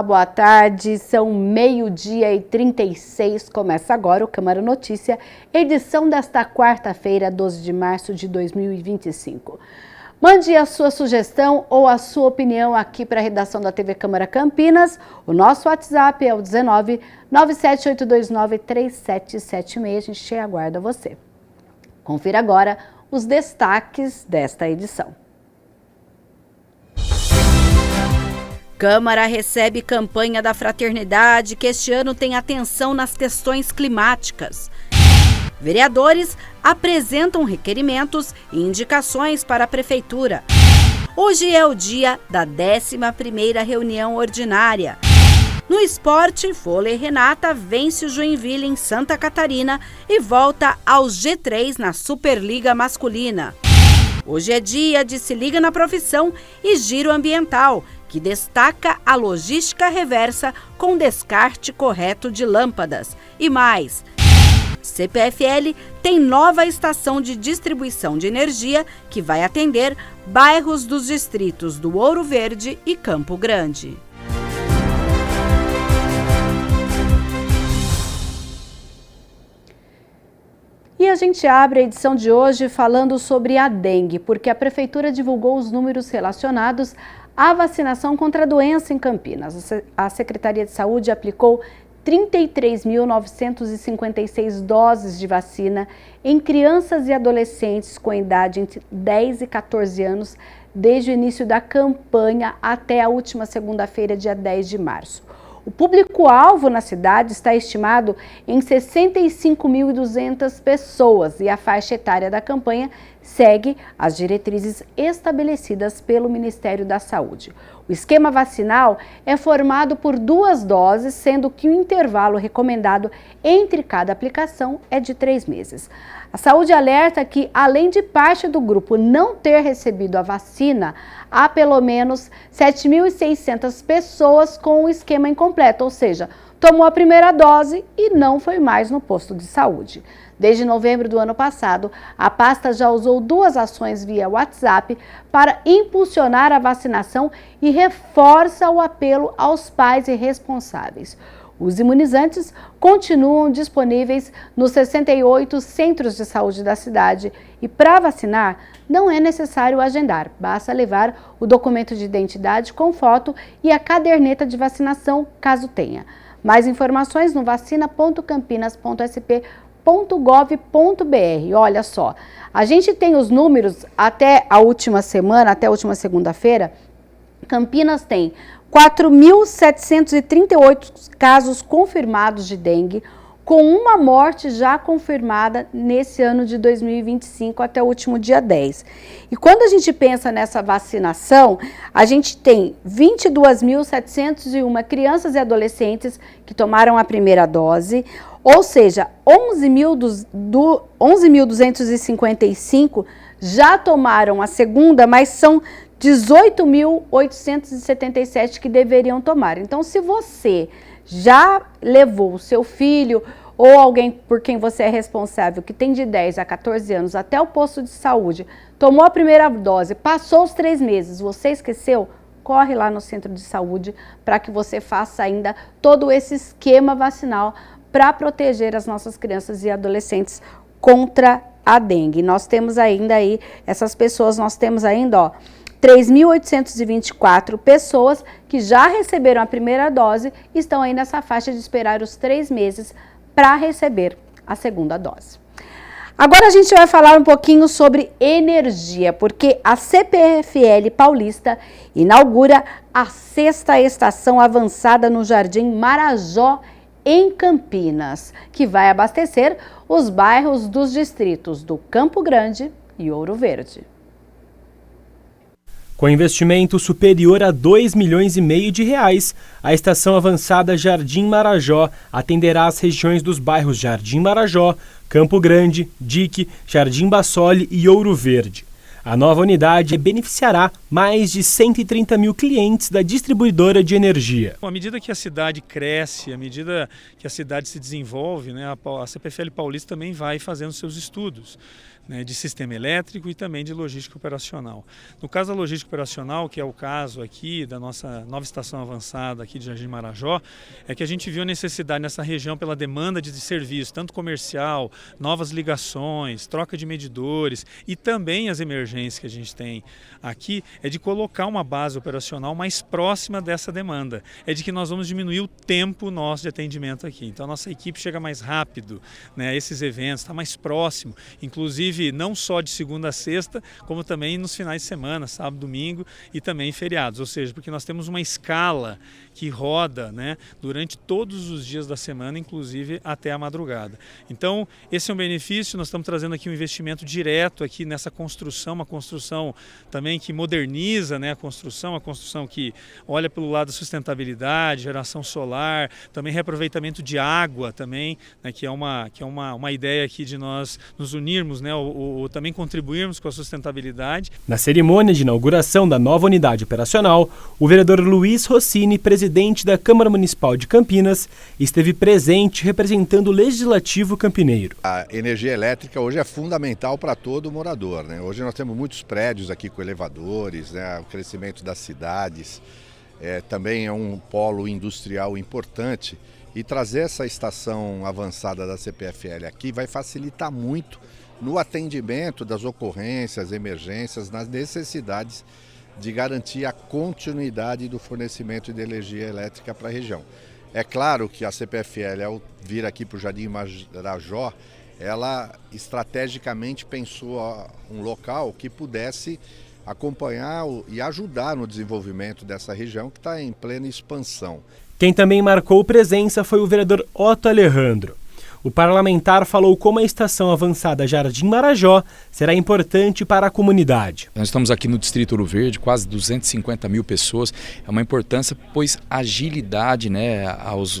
Olá, boa tarde. São 12h36. Começa agora o Câmara Notícia, edição desta quarta-feira, 12 de março de 2025. Mande a sua sugestão ou a sua opinião aqui para a redação da TV Câmara Campinas. O nosso WhatsApp é o 19 97829 3776. A gente aguarda você. Confira agora os destaques desta edição. Câmara recebe campanha da Fraternidade, que este ano tem atenção nas questões climáticas. Vereadores apresentam requerimentos e indicações para a Prefeitura. Hoje é o dia da 11ª reunião ordinária. No esporte, Vôlei Renata vence o Joinville em Santa Catarina e volta ao G3 na Superliga Masculina. Hoje é dia de Se Liga na Profissão e Giro Ambiental, que destaca a logística reversa com descarte correto de lâmpadas. E mais, CPFL tem nova estação de distribuição de energia que vai atender bairros dos distritos do Ouro Verde e Campo Grande. E a gente abre a edição de hoje falando sobre a dengue, porque a Prefeitura divulgou os números relacionados à vacinação contra a doença em Campinas. A Secretaria de Saúde aplicou 33.956 doses de vacina em crianças e adolescentes com idade entre 10 e 14 anos desde o início da campanha até a última segunda-feira, dia 10 de março. O público-alvo na cidade está estimado em 65.200 pessoas e a faixa etária da campanha segue as diretrizes estabelecidas pelo Ministério da Saúde. O esquema vacinal é formado por 2 doses, sendo que o intervalo recomendado entre cada aplicação é de 3 meses. A saúde alerta que, além de parte do grupo não ter recebido a vacina, há pelo menos 7.600 pessoas com o esquema incompleto, ou seja, tomou a primeira dose e não foi mais no posto de saúde. Desde novembro do ano passado, a pasta já usou 2 ações via WhatsApp para impulsionar a vacinação e reforça o apelo aos pais e responsáveis. Os imunizantes continuam disponíveis nos 68 centros de saúde da cidade e para vacinar não é necessário agendar, basta levar o documento de identidade com foto e a caderneta de vacinação, caso tenha. Mais informações no vacina.campinas.sp.gov.br. Olha só, a gente tem os números até a última semana, até a última segunda-feira. Campinas tem 4.738 casos confirmados de dengue, com uma morte já confirmada nesse ano de 2025 até o último dia 10. E quando a gente pensa nessa vacinação, a gente tem 22.701 crianças e adolescentes que tomaram a primeira dose, ou seja, 11.255 já tomaram a segunda, mas são 18.877 que deveriam tomar. Então, se você já levou o seu filho ou alguém por quem você é responsável, que tem de 10 a 14 anos, até o posto de saúde, tomou a primeira dose, passou os 3 meses, você esqueceu? Corre lá no centro de saúde para que você faça ainda todo esse esquema vacinal para proteger as nossas crianças e adolescentes contra a dengue. Nós temos ainda aí, essas pessoas, nós temos ainda, ó, 3.824 pessoas que já receberam a primeira dose e estão aí nessa faixa de esperar os 3 meses para receber a segunda dose. Agora a gente vai falar um pouquinho sobre energia, porque a CPFL Paulista inaugura a 6ª estação avançada no Jardim Marajó, em Campinas, que vai abastecer os bairros dos distritos do Campo Grande e Ouro Verde. Com investimento superior a 2,5 milhões de reais, a estação avançada Jardim Marajó atenderá as regiões dos bairros Jardim Marajó, Campo Grande, Dique, Jardim Bassoli e Ouro Verde. A nova unidade beneficiará mais de 130 mil clientes da distribuidora de energia. À medida que a cidade cresce, à medida que a cidade se desenvolve, né, a CPFL Paulista também vai fazendo seus estudos. né, de sistema elétrico e também de logística operacional. No caso da logística operacional, que é o caso aqui da nossa nova estação avançada aqui de Jardim Marajó, é que a gente viu a necessidade nessa região pela demanda de serviço, tanto comercial, novas ligações, troca de medidores e também as emergências que a gente tem aqui, é de colocar uma base operacional mais próxima dessa demanda. É de que nós vamos diminuir o tempo nosso de atendimento aqui. Então a nossa equipe chega mais rápido, né, a esses eventos, está mais próximo, inclusive não só de segunda a sexta, como também nos finais de semana, sábado, domingo e também em feriados. Ou seja, porque nós temos uma escala que roda, né, durante todos os dias da semana, inclusive até a madrugada. Então esse é um benefício, nós estamos trazendo aqui um investimento direto aqui nessa construção, uma construção também que moderniza, né, a construção que olha pelo lado da sustentabilidade, geração solar, também reaproveitamento de água também, né, que é uma ideia aqui de nós nos unirmos, né, ou também contribuirmos com a sustentabilidade. Na cerimônia de inauguração da nova unidade operacional, o vereador Luiz Rossini, presidente da Câmara Municipal de Campinas, esteve presente representando o Legislativo campineiro. A energia elétrica hoje é fundamental para todo morador, né? Hoje nós temos muitos prédios aqui com elevadores, né? O crescimento das cidades também é um polo industrial importante, e trazer essa estação avançada da CPFL aqui vai facilitar muito no atendimento das ocorrências, emergências, nas necessidades de garantir a continuidade do fornecimento de energia elétrica para a região. É claro que a CPFL, ao vir aqui para o Jardim Marajó, ela estrategicamente pensou um local que pudesse acompanhar e ajudar no desenvolvimento dessa região que está em plena expansão. Quem também marcou presença foi o vereador Otto Alejandro. O parlamentar falou como a estação avançada Jardim Marajó será importante para a comunidade. Nós estamos aqui no Distrito Ouro Verde, quase 250 mil pessoas. É uma importância, pois agilidade, né,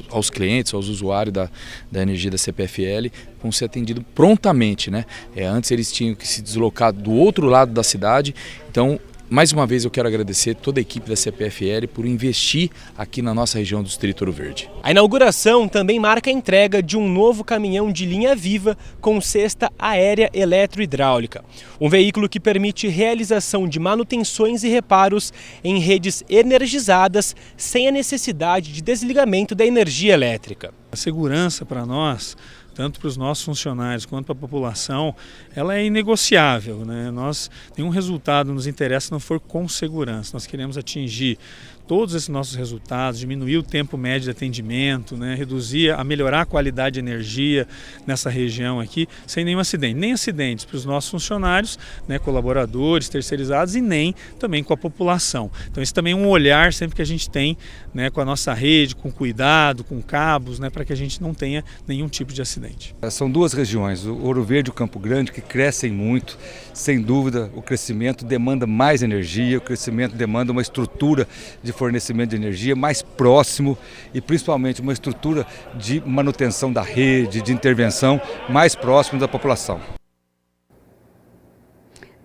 aos clientes, aos usuários da energia da CPFL, vão ser atendidos prontamente, né? Antes eles tinham que se deslocar do outro lado da cidade, então mais uma vez eu quero agradecer toda a equipe da CPFL por investir aqui na nossa região do Distrito Ouro Verde. A inauguração também marca a entrega de um novo caminhão de linha viva com cesta aérea eletrohidráulica. Um veículo que permite realização de manutenções e reparos em redes energizadas sem a necessidade de desligamento da energia elétrica. A segurança para nós, tanto para os nossos funcionários quanto para a população, ela é inegociável, né? Nenhum resultado nos interessa se não for com segurança. Nós queremos atingir todos esses nossos resultados, diminuir o tempo médio de atendimento, né, melhorar a qualidade de energia nessa região aqui, sem nenhum acidente. Nem acidentes para os nossos funcionários, né, colaboradores, terceirizados, e nem também com a população. Então isso também é um olhar sempre que a gente tem, né, com a nossa rede, com cuidado, com cabos, né, para que a gente não tenha nenhum tipo de acidente. São duas regiões, o Ouro Verde e o Campo Grande, que crescem muito. Sem dúvida, o crescimento demanda mais energia, o crescimento demanda uma estrutura de fornecimento de energia mais próximo e principalmente uma estrutura de manutenção da rede, de intervenção mais próximo da população.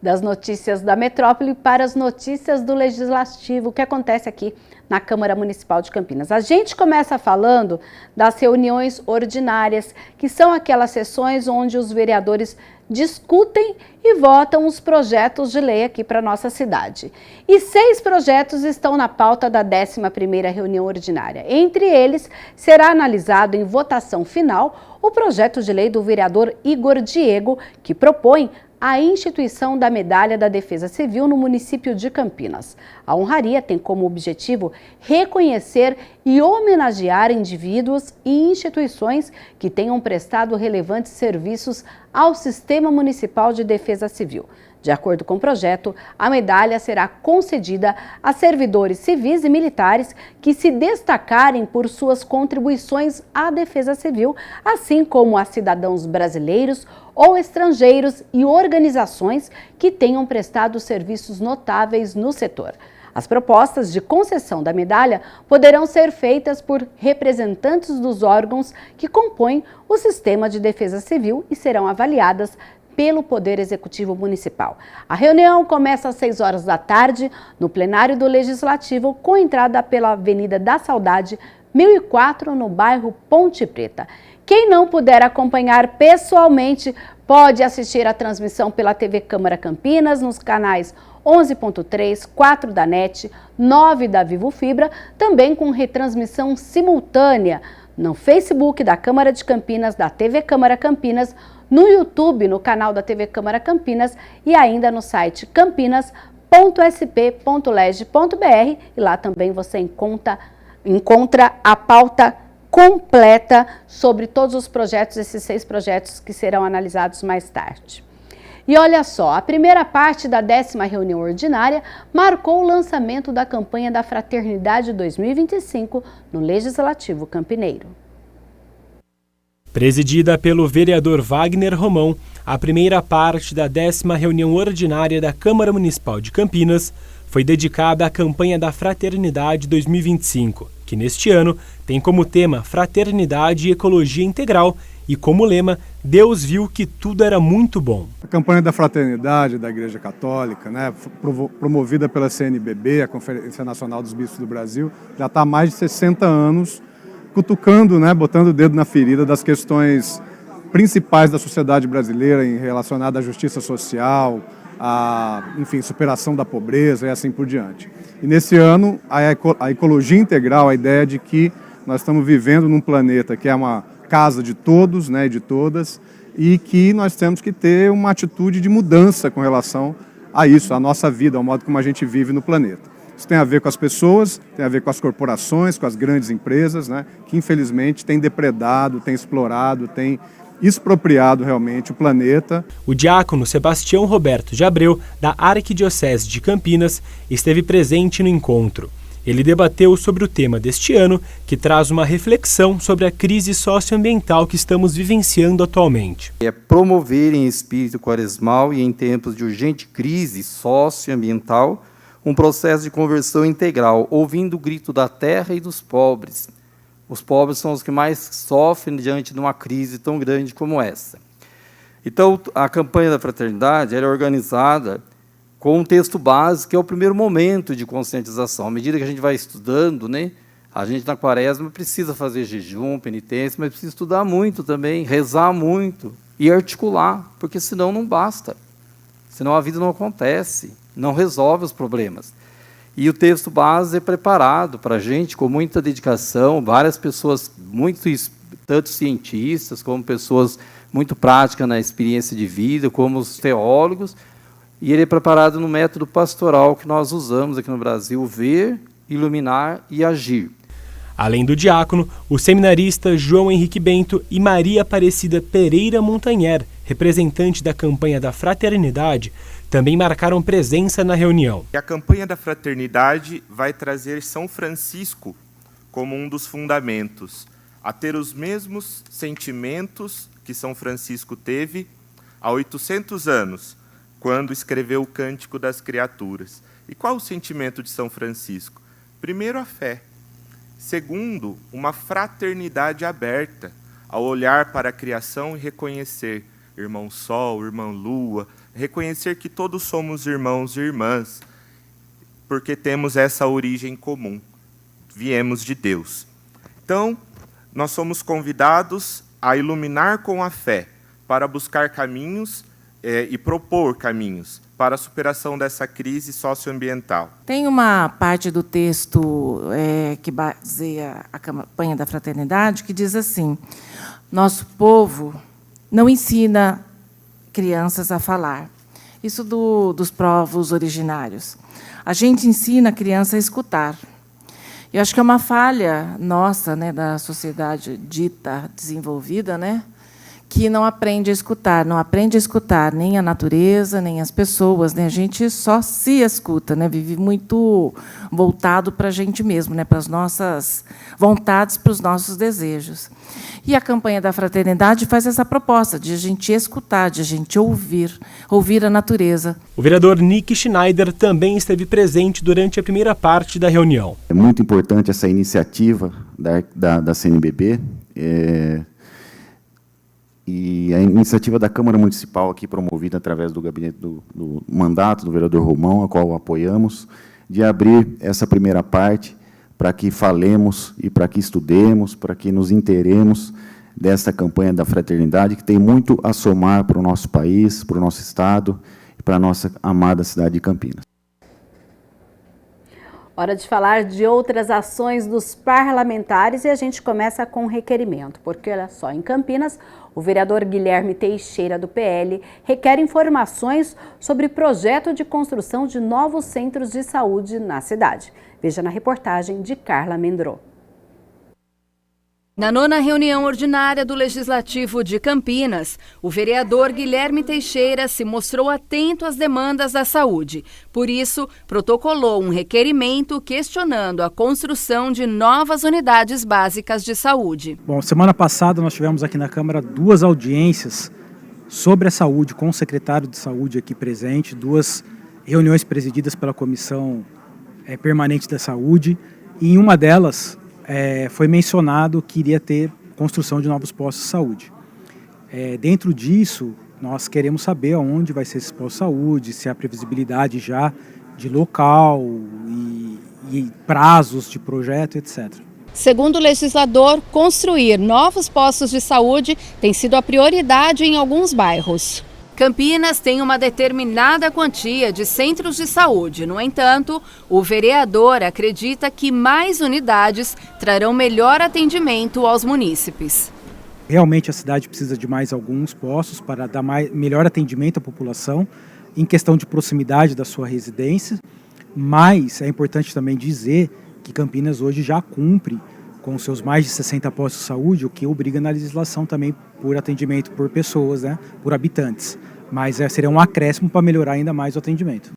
Das notícias da metrópole para as notícias do Legislativo, o que acontece aqui na Câmara Municipal de Campinas. A gente começa falando das reuniões ordinárias, que são aquelas sessões onde os vereadores discutem e votam os projetos de lei aqui para a nossa cidade. E 6 projetos estão na pauta da 11ª reunião ordinária. Entre eles, será analisado em votação final o projeto de lei do vereador Igor Diego, que propõe a instituição da Medalha da Defesa Civil no município de Campinas. A honraria tem como objetivo reconhecer e homenagear indivíduos e instituições que tenham prestado relevantes serviços ao Sistema Municipal de Defesa Civil. De acordo com o projeto, a medalha será concedida a servidores civis e militares que se destacarem por suas contribuições à defesa civil, assim como a cidadãos brasileiros ou estrangeiros e organizações que tenham prestado serviços notáveis no setor. As propostas de concessão da medalha poderão ser feitas por representantes dos órgãos que compõem o Sistema de Defesa Civil e serão avaliadas pelo Poder Executivo Municipal. A reunião começa às 6 horas da tarde no plenário do Legislativo, com entrada pela Avenida da Saudade, 1004, no bairro Ponte Preta. Quem não puder acompanhar pessoalmente pode assistir a transmissão pela TV Câmara Campinas nos canais 11.3, 4 da NET, 9 da Vivo Fibra, também com retransmissão simultânea no Facebook da Câmara de Campinas, da TV Câmara Campinas, no YouTube, no canal da TV Câmara Campinas e ainda no site campinas.sp.leg.br, e lá também você encontra a pauta completa sobre todos os projetos, esses 6 projetos que serão analisados mais tarde. E olha só, a primeira parte da 10ª reunião ordinária marcou o lançamento da campanha da Fraternidade 2025 no Legislativo Campineiro. Presidida pelo vereador Wagner Romão, a primeira parte da 10ª reunião ordinária da Câmara Municipal de Campinas foi dedicada à campanha da Fraternidade 2025, que neste ano tem como tema Fraternidade e Ecologia Integral e como lema, Deus viu que tudo era muito bom. A campanha da Fraternidade da Igreja Católica, né, promovida pela CNBB, a Conferência Nacional dos Bispos do Brasil, já está há mais de 60 anos cutucando, né, botando o dedo na ferida das questões principais da sociedade brasileira relacionadas à justiça social, enfim, superação da pobreza e assim por diante. E nesse ano, a ecologia integral, a ideia de que nós estamos vivendo num planeta que é uma casa de todos, né, de todas, e que nós temos que ter uma atitude de mudança com relação a isso, a nossa vida, ao modo como a gente vive no planeta. Isso tem a ver com as pessoas, tem a ver com as corporações, com as grandes empresas, né, que infelizmente têm depredado, têm explorado, têm expropriado realmente o planeta. O diácono Sebastião Roberto de Abreu, da Arquidiocese de Campinas, esteve presente no encontro. Ele debateu sobre o tema deste ano, que traz uma reflexão sobre a crise socioambiental que estamos vivenciando atualmente. É promover em espírito quaresmal e em tempos de urgente crise socioambiental um processo de conversão integral, ouvindo o grito da terra e dos pobres. Os pobres são os que mais sofrem diante de uma crise tão grande como essa. Então, a campanha da Fraternidade ela é organizada com um texto básico, que é o primeiro momento de conscientização. À medida que a gente vai estudando, né, a gente na quaresma precisa fazer jejum, penitência, mas precisa estudar muito também, rezar muito e articular, porque senão não basta. Senão a vida não acontece, não resolve os problemas. E o texto base é preparado para a gente com muita dedicação, várias pessoas, tanto cientistas como pessoas muito práticas na experiência de vida, como os teólogos, e ele é preparado no método pastoral que nós usamos aqui no Brasil, ver, iluminar e agir. Além do diácono, o seminarista João Henrique Bento e Maria Aparecida Pereira Montanher, representante da campanha da Fraternidade, também marcaram presença na reunião. A campanha da Fraternidade vai trazer São Francisco como um dos fundamentos, a ter os mesmos sentimentos que São Francisco teve há 800 anos, quando escreveu o Cântico das Criaturas. E qual o sentimento de São Francisco? Primeiro, a fé. Segundo, uma fraternidade aberta, ao olhar para a criação e reconhecer irmão Sol, irmã Lua, reconhecer que todos somos irmãos e irmãs, porque temos essa origem comum, viemos de Deus. Então, nós somos convidados a iluminar com a fé, para buscar caminhos e propor caminhos para a superação dessa crise socioambiental. Tem uma parte do texto que baseia a campanha da Fraternidade que diz assim: nosso povo não ensina crianças a falar. Isso dos povos originários. A gente ensina a criança a escutar. Eu acho que é uma falha nossa, né, da sociedade dita desenvolvida, né, que não aprende a escutar nem a natureza, nem as pessoas, né? A gente só se escuta, né? Vive muito voltado para a gente mesmo, né? Para as nossas vontades, para os nossos desejos. E a campanha da Fraternidade faz essa proposta de a gente escutar, de a gente ouvir a natureza. O vereador Nick Schneider também esteve presente durante a primeira parte da reunião. É muito importante essa iniciativa da CNBB, e a iniciativa da Câmara Municipal, aqui promovida através do gabinete do mandato do vereador Romão, a qual apoiamos, de abrir essa primeira parte para que falemos e para que estudemos, para que nos inteiremos desta campanha da fraternidade, que tem muito a somar para o nosso país, para o nosso estado e para a nossa amada cidade de Campinas. Hora de falar de outras ações dos parlamentares e a gente começa com um requerimento, porque olha só, em Campinas, o vereador Guilherme Teixeira, do PL, requer informações sobre projeto de construção de novos centros de saúde na cidade. Veja na reportagem de Carla Mendro. Na 9ª reunião ordinária do Legislativo de Campinas, o vereador Guilherme Teixeira se mostrou atento às demandas da saúde. Por isso, protocolou um requerimento questionando a construção de novas unidades básicas de saúde. Bom, semana passada nós tivemos aqui na Câmara 2 audiências sobre a saúde com o secretário de saúde aqui presente, 2 reuniões presididas pela Comissão Permanente da Saúde, e em uma delas foi mencionado que iria ter construção de novos postos de saúde. Dentro disso, nós queremos saber onde vai ser esse posto de saúde, se há previsibilidade já de local e prazos de projeto, etc. Segundo o legislador, construir novos postos de saúde tem sido a prioridade em alguns bairros. Campinas tem uma determinada quantia de centros de saúde. No entanto, o vereador acredita que mais unidades trarão melhor atendimento aos munícipes. Realmente a cidade precisa de mais alguns postos para dar melhor atendimento à população em questão de proximidade da sua residência, mas é importante também dizer que Campinas hoje já cumpre com seus mais de 60 postos de saúde, o que obriga na legislação também por atendimento por pessoas, né, por habitantes. Mas seria um acréscimo para melhorar ainda mais o atendimento.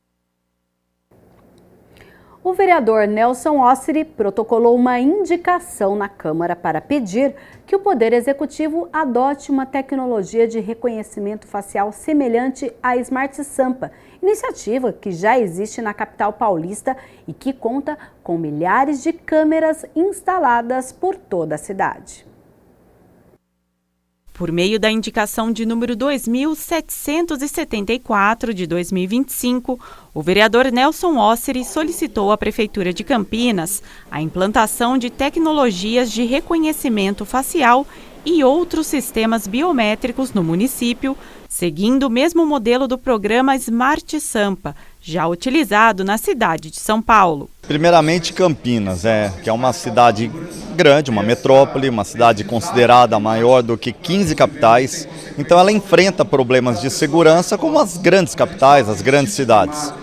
O vereador Nelson Osseri protocolou uma indicação na Câmara para pedir que o Poder Executivo adote uma tecnologia de reconhecimento facial semelhante à Smart Sampa, iniciativa que já existe na capital paulista e que conta com milhares de câmeras instaladas por toda a cidade. Por meio da indicação de número 2774 de 2025, o vereador Nelson Osseri solicitou à Prefeitura de Campinas a implantação de tecnologias de reconhecimento facial e outros sistemas biométricos no município, seguindo o mesmo modelo do programa Smart Sampa, já utilizado na cidade de São Paulo. Primeiramente Campinas, que é uma cidade grande, uma metrópole, uma cidade considerada maior do que 15 capitais, então ela enfrenta problemas de segurança como as grandes capitais, as grandes cidades.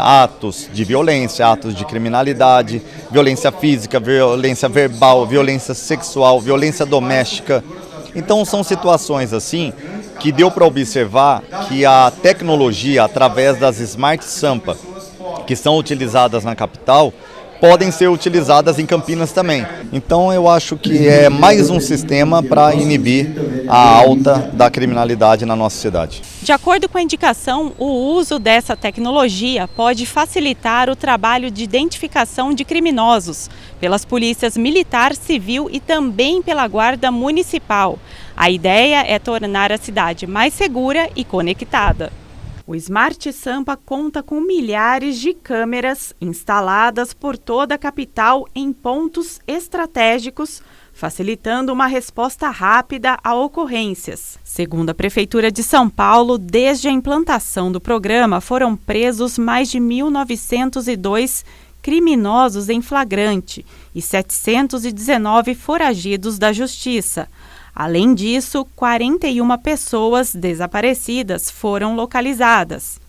Atos de violência, atos de criminalidade, violência física, violência verbal, violência sexual, violência doméstica. Então são situações assim que deu para observar que a tecnologia, através das Smart Sampa, que são utilizadas na capital, podem ser utilizadas em Campinas também. Então eu acho que é mais um sistema para inibir a alta da criminalidade na nossa cidade. De acordo com a indicação, o uso dessa tecnologia pode facilitar o trabalho de identificação de criminosos pelas polícias militar, civil e também pela Guarda Municipal. A ideia é tornar a cidade mais segura e conectada. O Smart Sampa conta com milhares de câmeras instaladas por toda a capital em pontos estratégicos, facilitando uma resposta rápida a ocorrências. Segundo a Prefeitura de São Paulo, desde a implantação do programa foram presos mais de 1.902 criminosos em flagrante e 719 foragidos da Justiça. Além disso, 41 pessoas desaparecidas foram localizadas.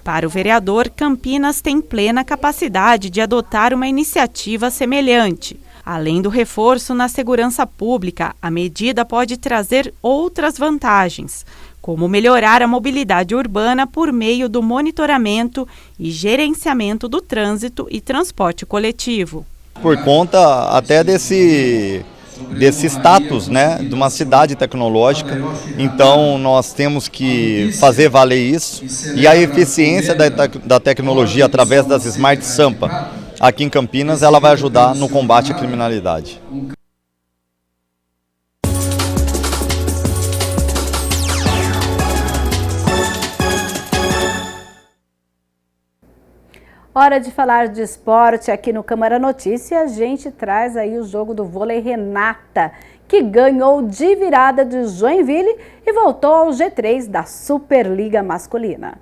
Para o vereador, Campinas tem plena capacidade de adotar uma iniciativa semelhante. Além do reforço na segurança pública, a medida pode trazer outras vantagens, como melhorar a mobilidade urbana por meio do monitoramento e gerenciamento do trânsito e transporte coletivo. Por conta até desse status, de uma cidade tecnológica, então nós temos que fazer valer isso e a eficiência da tecnologia através das Smart Sampa aqui em Campinas, ela vai ajudar no combate à criminalidade. Hora de falar de esporte aqui no Câmara Notícia. A gente traz aí o jogo do vôlei Renata, que ganhou de virada de Joinville e voltou ao G3 da Superliga Masculina.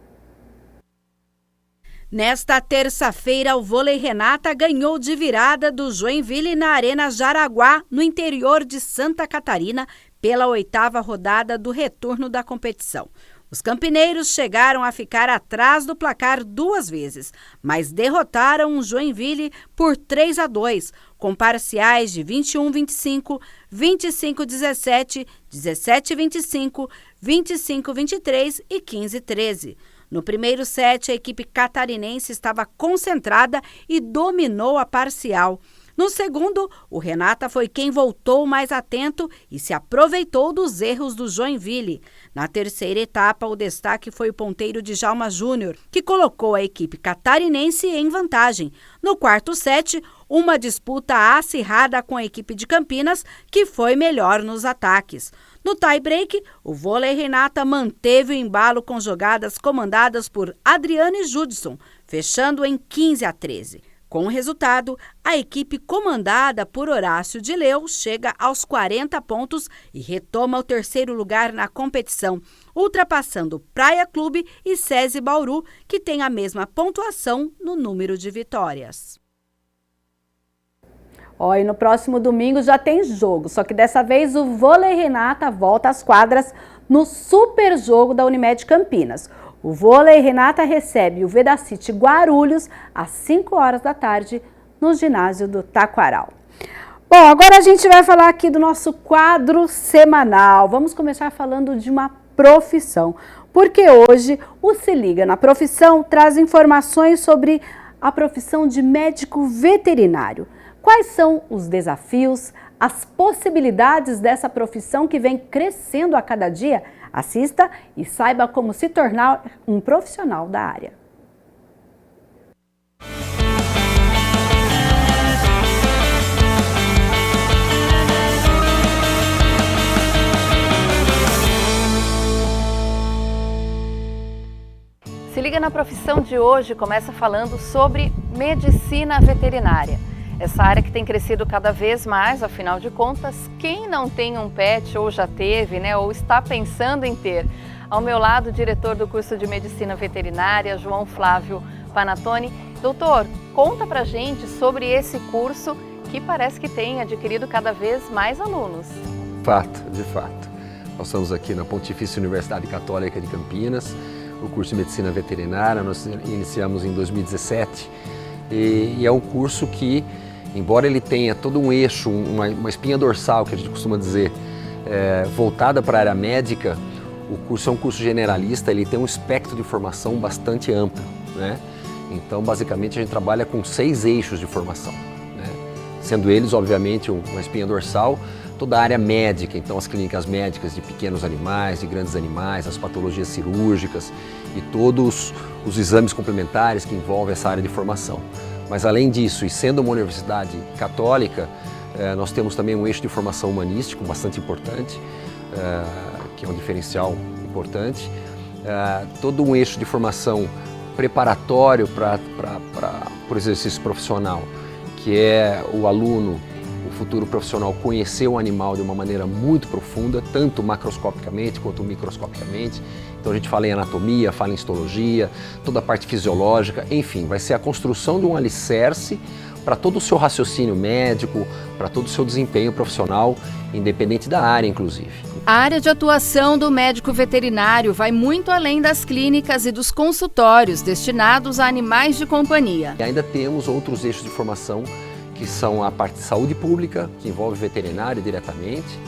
Nesta terça-feira, o Vôlei Renata ganhou de virada do Joinville na Arena Jaraguá, no interior de Santa Catarina, pela 8ª rodada do retorno da competição. Os campineiros chegaram a ficar atrás do placar 2 vezes, mas derrotaram o Joinville por 3-2, com parciais de 21-25, 25-17, 17-25, 25-23 e 15-13. No primeiro set, a equipe catarinense estava concentrada e dominou a parcial. No segundo, o Renata foi quem voltou mais atento e se aproveitou dos erros do Joinville. Na terceira etapa, o destaque foi o ponteiro Djalma Júnior, que colocou a equipe catarinense em vantagem. No quarto set, uma disputa acirrada com a equipe de Campinas, que foi melhor nos ataques. No tie-break, o Vôlei Renata manteve o embalo com jogadas comandadas por Adriano e Judson, fechando em 15-13. Com o resultado, a equipe comandada por Horácio de Leu chega aos 40 pontos e retoma o terceiro lugar na competição, ultrapassando Praia Clube e SESI Bauru, que tem a mesma pontuação no número de vitórias. E no próximo domingo já tem jogo, só que dessa vez o Vôlei Renata volta às quadras no super jogo da Unimed Campinas. O Vôlei Renata recebe o Vedacity Guarulhos às 5 horas da tarde no ginásio do Taquaral. Bom, agora a gente vai falar aqui do nosso quadro semanal. Vamos começar falando de uma profissão, porque hoje o Se Liga na Profissão traz informações sobre a profissão de médico veterinário. Quais são os desafios, as possibilidades dessa profissão que vem crescendo a cada dia? Assista e saiba como se tornar um profissional da área. Se Liga na Profissão de hoje começa falando sobre medicina veterinária. Essa área que tem crescido cada vez mais, afinal de contas, quem não tem um pet ou já teve, ou está pensando em ter? Ao meu lado, o diretor do curso de Medicina Veterinária, João Flávio Panatoni. Doutor, conta pra gente sobre esse curso que parece que tem adquirido cada vez mais alunos. De fato. Nós estamos aqui na Pontifícia Universidade Católica de Campinas, o curso de Medicina Veterinária, nós iniciamos em 2017 e é um curso que, embora ele tenha todo um eixo, uma espinha dorsal, que a gente costuma dizer, voltada para a área médica, o curso é um curso generalista, ele tem um espectro de formação bastante amplo, Então, basicamente, a gente trabalha com 6 eixos de formação, Sendo eles, obviamente, uma espinha dorsal, toda a área médica, então as clínicas médicas de pequenos animais, de grandes animais, as patologias cirúrgicas e todos os exames complementares que envolvem essa área de formação. Mas além disso, e sendo uma universidade católica, nós temos também um eixo de formação humanístico bastante importante, que é um diferencial importante, todo um eixo de formação preparatório para o exercício profissional, que é o aluno, o futuro profissional, conhecer o animal de uma maneira muito profunda, tanto macroscopicamente quanto microscopicamente. Então a gente fala em anatomia, fala em histologia, toda a parte fisiológica, enfim, vai ser a construção de um alicerce para todo o seu raciocínio médico, para todo o seu desempenho profissional, independente da área, inclusive. A área de atuação do médico veterinário vai muito além das clínicas e dos consultórios destinados a animais de companhia. E ainda temos outros eixos de formação, que são a parte de saúde pública, que envolve veterinário diretamente,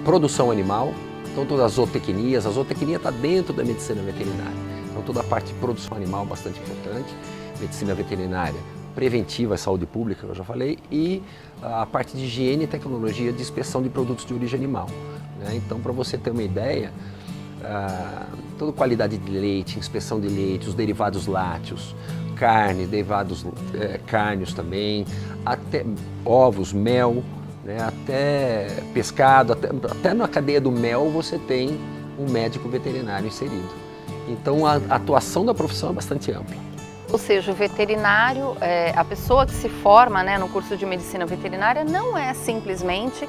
produção animal, então todas as zootecnias, a zootecnia está dentro da medicina veterinária, então toda a parte de produção animal bastante importante, medicina veterinária preventiva, saúde pública, que eu já falei, e a parte de higiene e tecnologia de inspeção de produtos de origem animal. Então, para você ter uma ideia, toda qualidade de leite, inspeção de leite, os derivados lácteos, carne, derivados cárneos também, até ovos, mel, até pescado, até na cadeia do mel você tem um médico veterinário inserido. Então a atuação da profissão é bastante ampla. Ou seja, o veterinário, a pessoa que se forma, né, no curso de medicina veterinária não é simplesmente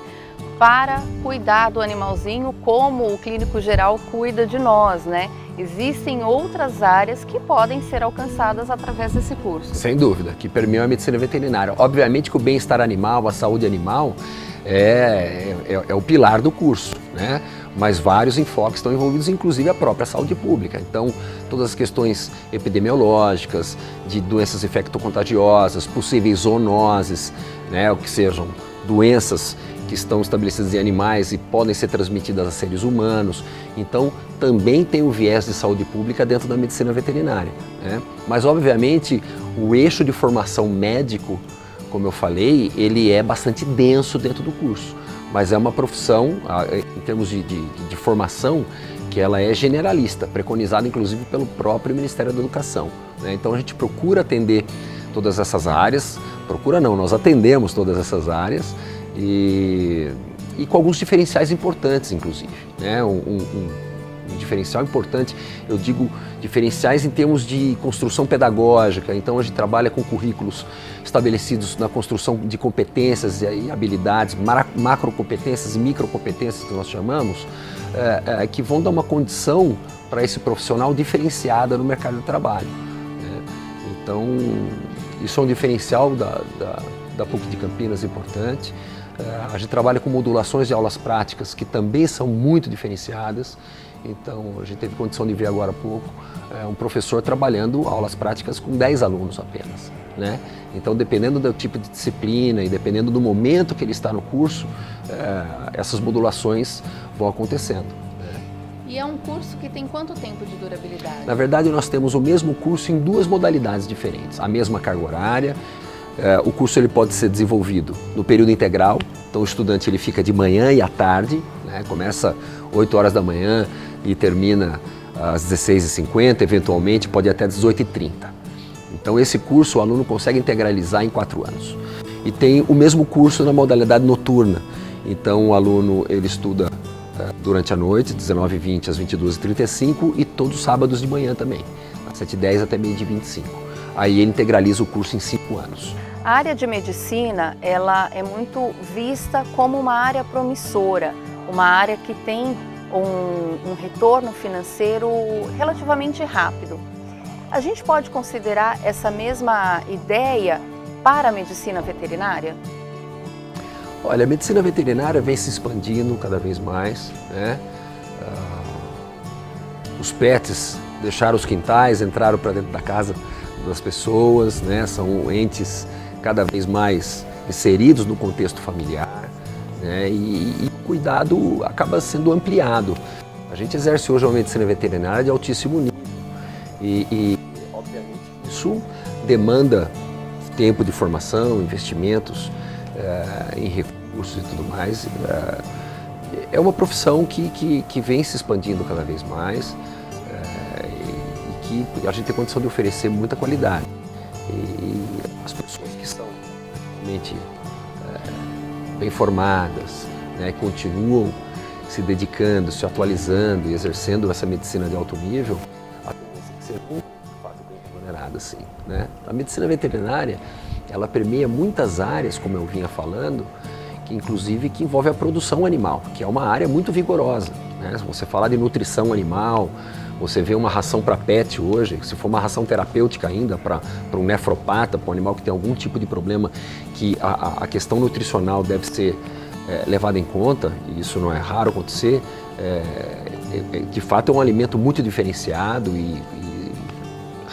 para cuidar do animalzinho como o clínico geral cuida de nós, né? Existem outras áreas que podem ser alcançadas através desse curso. Sem dúvida, que permeiam a medicina veterinária. Obviamente que o bem-estar animal, a saúde animal é o pilar do curso, né? Mas vários enfoques estão envolvidos, inclusive a própria saúde pública. Então, todas as questões epidemiológicas, de doenças infectocontagiosas, possíveis zoonoses, né, ou que sejam doenças que estão estabelecidas em animais e podem ser transmitidas a seres humanos. Então, também tem o viés de saúde pública dentro da medicina veterinária, né? Mas, obviamente, o eixo de formação médico, como eu falei, ele é bastante denso dentro do curso. Mas é uma profissão, em termos de formação, que ela é generalista, preconizada inclusive pelo próprio Ministério da Educação, né? Então a gente procura atender todas essas áreas, nós atendemos todas essas áreas e com alguns diferenciais importantes, inclusive, né? Um diferencial importante, eu digo diferenciais em termos de construção pedagógica. Então a gente trabalha com currículos estabelecidos na construção de competências e habilidades, macrocompetências e microcompetências que nós chamamos, que vão dar uma condição para esse profissional diferenciada no mercado de trabalho, né? Então isso é um diferencial da PUC de Campinas importante. A gente trabalha com modulações de aulas práticas que também são muito diferenciadas. Então, a gente teve condição de ver agora há pouco um professor trabalhando aulas práticas com 10 alunos apenas, né? Então, dependendo do tipo de disciplina e dependendo do momento que ele está no curso, essas modulações vão acontecendo. E é um curso que tem quanto tempo de durabilidade? Na verdade, nós temos o mesmo curso em duas modalidades diferentes, a mesma carga horária. O curso ele pode ser desenvolvido no período integral, então o estudante ele fica de manhã e à tarde, né? Começa 8 horas da manhã e termina às 16h50, eventualmente pode ir até 18h30. Então esse curso o aluno consegue integralizar em 4 anos. E tem o mesmo curso na modalidade noturna, então o aluno ele estuda durante a noite, 19h20 às 22h35 e todos os sábados de manhã também, às 7h10 até 12h25. Aí ele integraliza o curso em 5 anos. A área de medicina, ela é muito vista como uma área promissora, uma área que tem um retorno financeiro relativamente rápido. A gente pode considerar essa mesma ideia para a medicina veterinária? Olha, a medicina veterinária vem se expandindo cada vez mais, né? Os pets deixaram os quintais, entraram para dentro da casa das pessoas, né? São entes cada vez mais inseridos no contexto familiar, né? E o cuidado acaba sendo ampliado. A gente exerce hoje uma medicina veterinária de altíssimo nível e obviamente, isso demanda tempo de formação, investimentos em recursos e tudo mais. É uma profissão que vem se expandindo cada vez mais e que a gente tem condição de oferecer muita qualidade. E as pessoas que estão realmente bem formadas, né, continuam se dedicando, se atualizando e exercendo essa medicina de alto nível, a tendência é que ser muito remunerada, sim, né? A medicina veterinária, ela permeia muitas áreas, como eu vinha falando, que inclusive que envolve a produção animal, que é uma área muito vigorosa, né? Se você falar de nutrição animal, você vê uma ração para pet hoje, se for uma ração terapêutica ainda para um nefropata, para um animal que tem algum tipo de problema, que a questão nutricional deve ser levada em conta, e isso não é raro acontecer, de fato é um alimento muito diferenciado e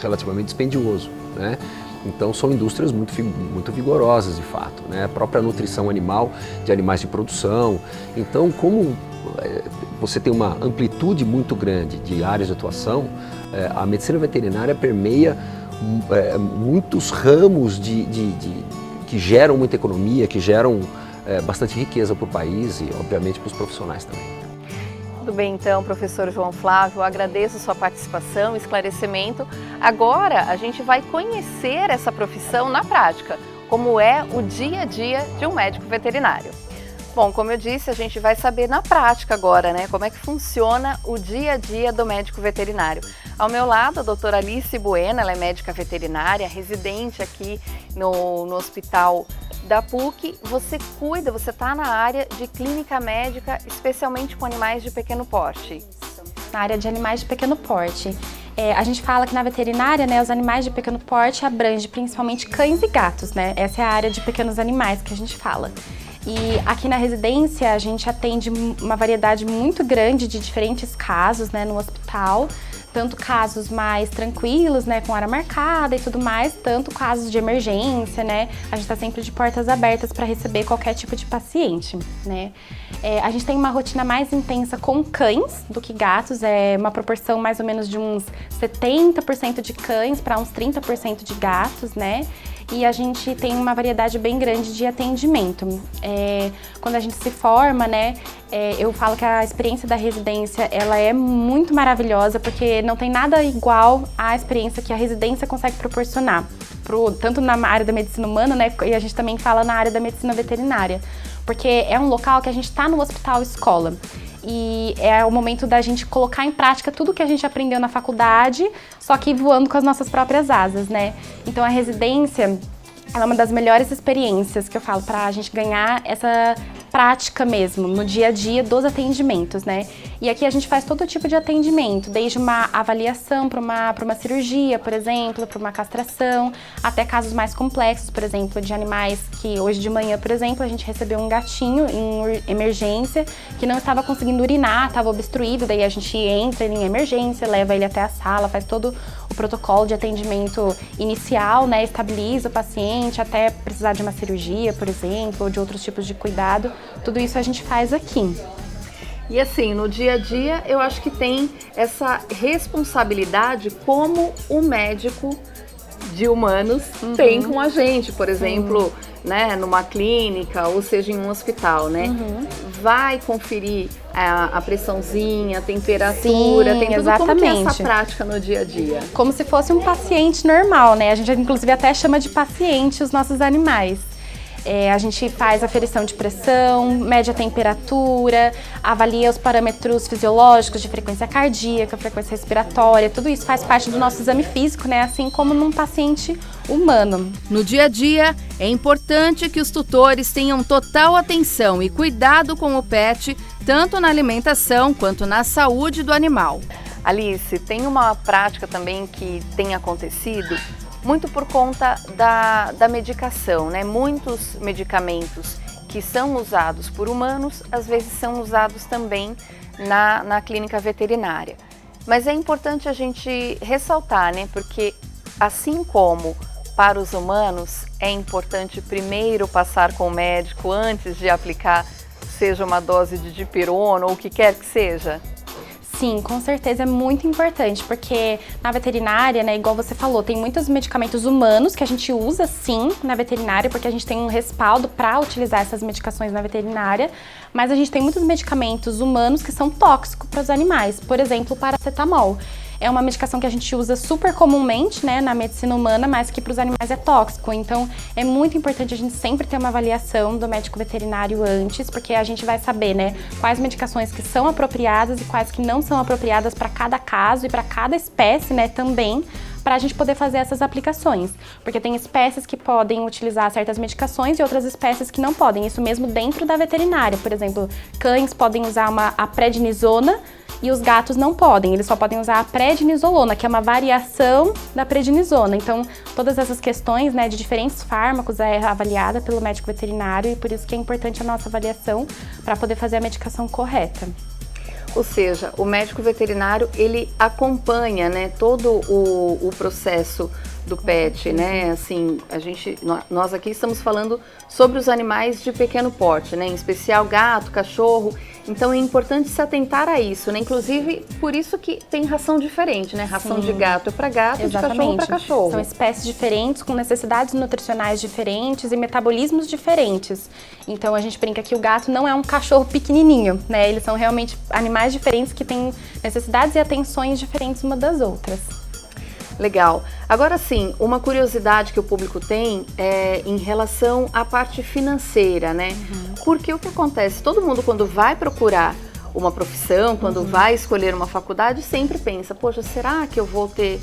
relativamente dispendioso, né? Então são indústrias muito vigorosas de fato, né? A própria nutrição animal, de animais de produção. Então, como você tem uma amplitude muito grande de áreas de atuação, a medicina veterinária permeia muitos ramos que geram muita economia, que geram bastante riqueza para o país e, obviamente, para os profissionais também. Tudo bem, então, professor João Flávio, eu agradeço sua participação, esclarecimento. Agora a gente vai conhecer essa profissão na prática, como é o dia a dia de um médico veterinário. Bom, como eu disse, a gente vai saber na prática agora, né, como é que funciona o dia a dia do médico veterinário. Ao meu lado, a doutora Alice Bueno, ela é médica veterinária, residente aqui no hospital da PUC. Você está na área de clínica médica, especialmente com animais de pequeno porte. Na área de animais de pequeno porte. A gente fala que na veterinária, né, os animais de pequeno porte abrange principalmente cães e gatos, né? Essa é a área de pequenos animais que a gente fala. E aqui na residência a gente atende uma variedade muito grande de diferentes casos, né, no hospital, tanto casos mais tranquilos, né, com hora marcada e tudo mais, tanto casos de emergência, né, a gente está sempre de portas abertas para receber qualquer tipo de paciente, né. A gente tem uma rotina mais intensa com cães do que gatos, é uma proporção mais ou menos de uns 70% de cães para uns 30% de gatos, né. E a gente tem uma variedade bem grande de atendimento. Quando a gente se forma, né, eu falo que a experiência da residência ela é muito maravilhosa, porque não tem nada igual à experiência que a residência consegue proporcionar, tanto na área da medicina humana, né, e a gente também fala na área da medicina veterinária, porque é um local que a gente está no hospital escola. E é o momento da gente colocar em prática tudo que a gente aprendeu na faculdade, só que voando com as nossas próprias asas, né? Então a residência, ela é uma das melhores experiências que eu falo para a gente ganhar essa prática mesmo, no dia a dia dos atendimentos, né? E aqui a gente faz todo tipo de atendimento, desde uma avaliação para uma cirurgia, por exemplo, para uma castração, até casos mais complexos, por exemplo, de animais que hoje de manhã, por exemplo, a gente recebeu um gatinho em emergência que não estava conseguindo urinar, estava obstruído, daí a gente entra ele em emergência, leva ele até a sala, faz todo o protocolo de atendimento inicial, né? Estabiliza o paciente até precisar de uma cirurgia, por exemplo, ou de outros tipos de cuidado. Tudo isso a gente faz aqui. E assim, no dia a dia, eu acho que tem essa responsabilidade como o médico de humanos tem com a gente, por exemplo, né, numa clínica, ou seja, em um hospital, né? Vai conferir a pressãozinha, a temperatura, tem tudo. Exatamente. Como que é essa prática no dia a dia? Como se fosse um paciente normal, né? A gente inclusive até chama de paciente os nossos animais. A gente faz aferição de pressão, mede a temperatura, avalia os parâmetros fisiológicos de frequência cardíaca, frequência respiratória, tudo isso faz parte do nosso exame físico, né? Assim como num paciente humano. No dia a dia, é importante que os tutores tenham total atenção e cuidado com o pet, tanto na alimentação quanto na saúde do animal. Alice, tem uma prática também que tem acontecido muito por conta da medicação, né? Muitos medicamentos que são usados por humanos, às vezes são usados também na clínica veterinária. Mas é importante a gente ressaltar, né? Porque assim como para os humanos é importante primeiro passar com o médico antes de aplicar, seja uma dose de dipirona ou o que quer que seja. Sim, com certeza é muito importante, porque na veterinária, né, igual você falou, tem muitos medicamentos humanos que a gente usa sim na veterinária, porque a gente tem um respaldo para utilizar essas medicações na veterinária, mas a gente tem muitos medicamentos humanos que são tóxicos para os animais, por exemplo, o paracetamol. É uma medicação que a gente usa super comumente, né, na medicina humana, mas que para os animais é tóxico. Então, é muito importante a gente sempre ter uma avaliação do médico veterinário antes, porque a gente vai saber, né, quais medicações que são apropriadas e quais que não são apropriadas para cada caso e para cada espécie, né, também, para a gente poder fazer essas aplicações. Porque tem espécies que podem utilizar certas medicações e outras espécies que não podem. Isso mesmo dentro da veterinária. Por exemplo, cães podem usar a prednisona, e os gatos não podem, eles só podem usar a prednisolona, que é uma variação da prednisona. Então, todas essas questões, né, de diferentes fármacos é avaliada pelo médico veterinário e por isso que é importante a nossa avaliação para poder fazer a medicação correta. Ou seja, o médico veterinário, ele acompanha, né, todo o processo do pet, né? Assim, nós aqui estamos falando sobre os animais de pequeno porte, né? Em especial gato, cachorro. Então é importante se atentar a isso, né? Inclusive, por isso que tem ração diferente, né? Ração de gato é para gato, de cachorro para cachorro. São espécies diferentes, com necessidades nutricionais diferentes e metabolismos diferentes. Então a gente brinca que o gato não é um cachorro pequenininho, né? Eles são realmente animais diferentes que têm necessidades e atenções diferentes uma das outras. Legal. Agora sim, uma curiosidade que o público tem é em relação à parte financeira, né? Porque o que acontece? Todo mundo, quando vai procurar uma profissão, quando vai escolher uma faculdade, sempre pensa, poxa, será que eu vou ter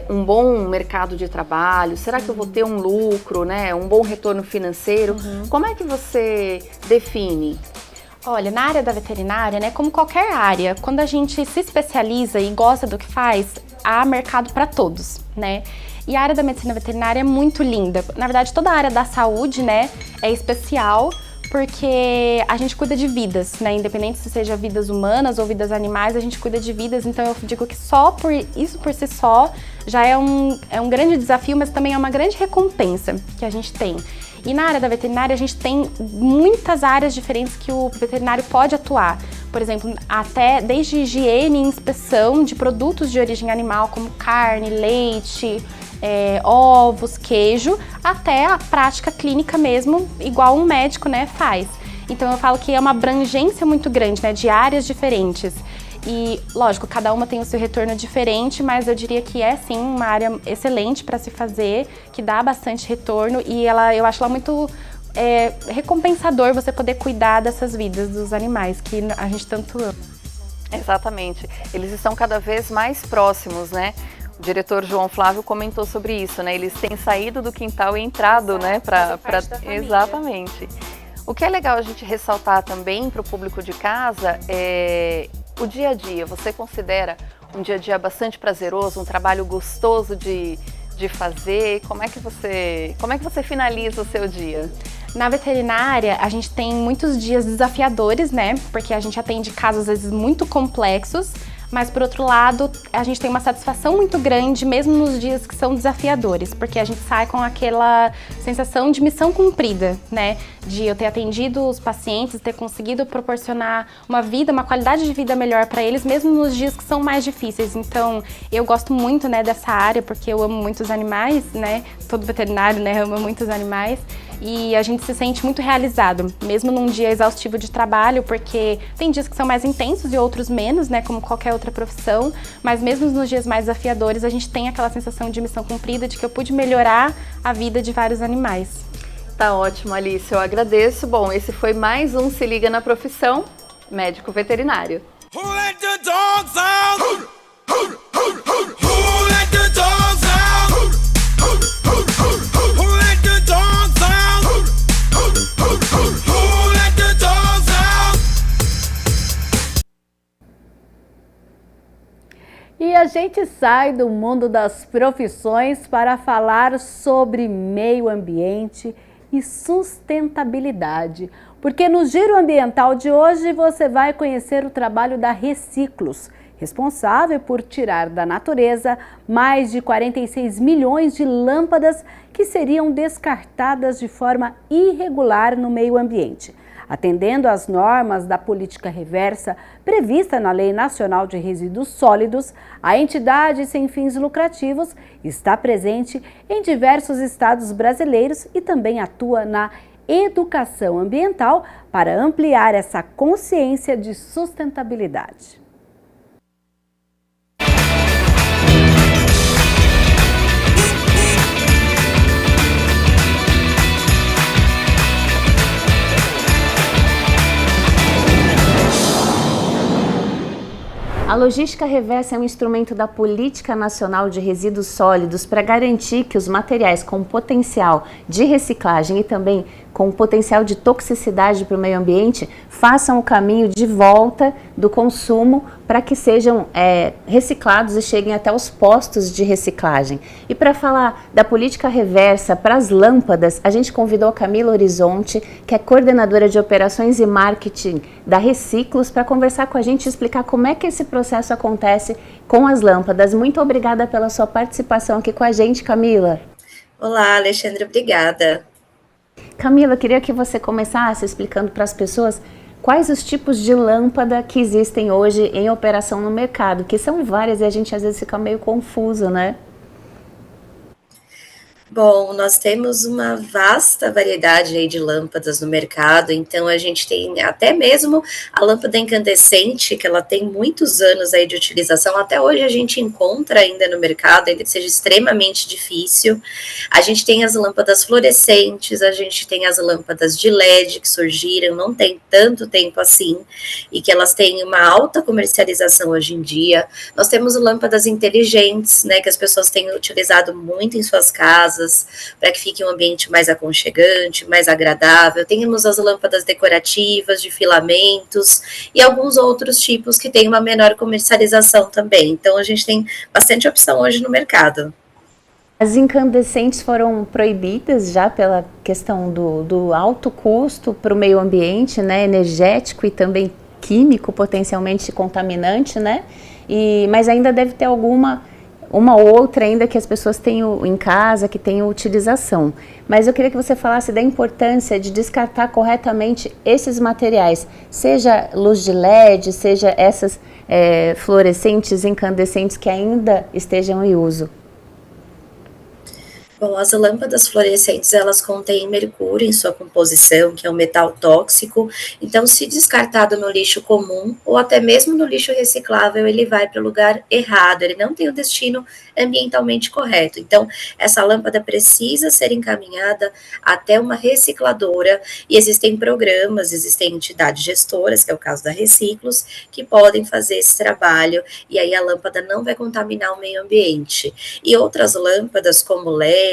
um bom mercado de trabalho? Será que eu vou ter um lucro, né? Um bom retorno financeiro? Como é que você define? Olha, na área da veterinária, né, como qualquer área, quando a gente se especializa e gosta do que faz, há mercado para todos, né? E a área da medicina veterinária é muito linda. Na verdade, toda a área da saúde, né, é especial, porque a gente cuida de vidas, né? Independente se seja vidas humanas ou vidas animais, a gente cuida de vidas. Então eu digo que só por isso por si só já é um grande desafio, mas também é uma grande recompensa que a gente tem. E na área da veterinária a gente tem muitas áreas diferentes que o veterinário pode atuar. Por exemplo, até desde higiene e inspeção de produtos de origem animal, como carne, leite, ovos, queijo, até a prática clínica mesmo, igual um médico, né, faz. Então eu falo que é uma abrangência muito grande, né, de áreas diferentes. E, lógico, cada uma tem o seu retorno diferente, mas eu diria que é, sim, uma área excelente para se fazer, que dá bastante retorno e eu acho ela muito recompensador você poder cuidar dessas vidas dos animais que a gente tanto ama. Exatamente. Eles estão cada vez mais próximos, né? O diretor João Flávio comentou sobre isso, né? Eles têm saído do quintal e entrado, né? Exatamente. O que é legal a gente ressaltar também para o público de casa é o dia a dia. Você considera um dia a dia bastante prazeroso, um trabalho gostoso de fazer? Como é que você finaliza o seu dia? Na veterinária, a gente tem muitos dias desafiadores, né? Porque a gente atende casos, às vezes, muito complexos, mas, por outro lado, a gente tem uma satisfação muito grande, mesmo nos dias que são desafiadores, porque a gente sai com aquela sensação de missão cumprida, né? De eu ter atendido os pacientes, ter conseguido proporcionar uma vida, uma qualidade de vida melhor para eles, mesmo nos dias que são mais difíceis. Então, eu gosto muito, né, dessa área, porque eu amo muitos animais, né? Todo veterinário, né, ama muitos animais. E a gente se sente muito realizado, mesmo num dia exaustivo de trabalho, porque tem dias que são mais intensos e outros menos, né, como qualquer outra profissão, mas mesmo nos dias mais desafiadores, a gente tem aquela sensação de missão cumprida, de que eu pude melhorar a vida de vários animais. Tá ótimo, Alice, eu agradeço. Bom, esse foi mais um Se Liga na Profissão, médico veterinário. Who let the dogs out? Who let the dogs out? Who let the dogs out? Who let the dogs out? E a gente sai do mundo das profissões para falar sobre meio ambiente e sustentabilidade, porque no Giro Ambiental de hoje você vai conhecer o trabalho da Reciclos, responsável por tirar da natureza mais de 46 milhões de lâmpadas que seriam descartadas de forma irregular no meio ambiente. Atendendo às normas da política reversa prevista na Lei Nacional de Resíduos Sólidos, a entidade sem fins lucrativos está presente em diversos estados brasileiros e também atua na educação ambiental para ampliar essa consciência de sustentabilidade. A logística reversa é um instrumento da Política Nacional de Resíduos Sólidos para garantir que os materiais com potencial de reciclagem e também com potencial de toxicidade para o meio ambiente façam o caminho de volta do consumo para que sejam reciclados e cheguem até os postos de reciclagem. E para falar da política reversa para as lâmpadas, a gente convidou a Camila Horizonte, que é coordenadora de operações e marketing da Reciclos, para conversar com a gente e explicar como é que esse processo acontece com as lâmpadas. Muito obrigada pela sua participação aqui com a gente, Camila. Olá, Alexandre, obrigada. Camila, eu queria que você começasse explicando para as pessoas quais os tipos de lâmpada que existem hoje em operação no mercado, que são várias e a gente às vezes fica meio confuso, né? Bom, nós temos uma vasta variedade aí de lâmpadas no mercado, então a gente tem até mesmo a lâmpada incandescente, que ela tem muitos anos aí de utilização, até hoje a gente encontra ainda no mercado, ainda que seja extremamente difícil. A gente tem as lâmpadas fluorescentes, a gente tem as lâmpadas de LED que surgiram, não tem tanto tempo assim, e que elas têm uma alta comercialização hoje em dia. Nós temos lâmpadas inteligentes, né, que as pessoas têm utilizado muito em suas casas, para que fique um ambiente mais aconchegante, mais agradável. Temos as lâmpadas decorativas de filamentos e alguns outros tipos que têm uma menor comercialização também. Então a gente tem bastante opção hoje no mercado. As incandescentes foram proibidas já pela questão do alto custo para o meio ambiente, né, energético e também químico, potencialmente contaminante, né? Mas ainda deve ter uma outra ainda que as pessoas têm em casa, que tem utilização. Mas eu queria que você falasse da importância de descartar corretamente esses materiais, seja luz de LED, seja essas fluorescentes, incandescentes que ainda estejam em uso. Bom, as lâmpadas fluorescentes, elas contêm mercúrio em sua composição, que é um metal tóxico, então se descartado no lixo comum, ou até mesmo no lixo reciclável, ele vai para o lugar errado, ele não tem o destino ambientalmente correto. Então, essa lâmpada precisa ser encaminhada até uma recicladora, e existem programas, existem entidades gestoras, que é o caso da Reciclos, que podem fazer esse trabalho, e aí a lâmpada não vai contaminar o meio ambiente. E outras lâmpadas, como LED,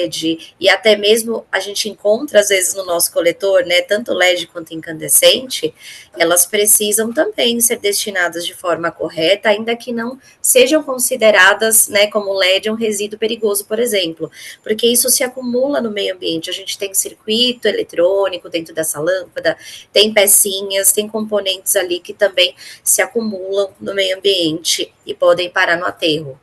e até mesmo a gente encontra às vezes no nosso coletor, né, tanto LED quanto incandescente, elas precisam também ser destinadas de forma correta, ainda que não sejam consideradas, né, como LED um resíduo perigoso, por exemplo, porque isso se acumula no meio ambiente. A gente tem circuito eletrônico dentro dessa lâmpada, tem pecinhas, tem componentes ali que também se acumulam no meio ambiente e podem parar no aterro.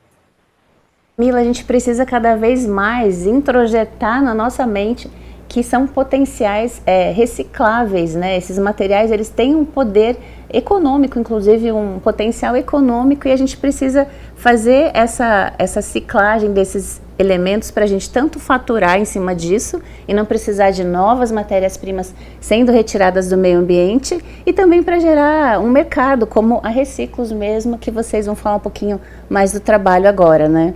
Mila, a gente precisa cada vez mais introjetar na nossa mente que são potenciais recicláveis, né? Esses materiais, eles têm um poder econômico, inclusive um potencial econômico, e a gente precisa fazer essa ciclagem desses elementos para a gente tanto faturar em cima disso e não precisar de novas matérias-primas sendo retiradas do meio ambiente, e também para gerar um mercado como a Reciclos mesmo, que vocês vão falar um pouquinho mais do trabalho agora, né?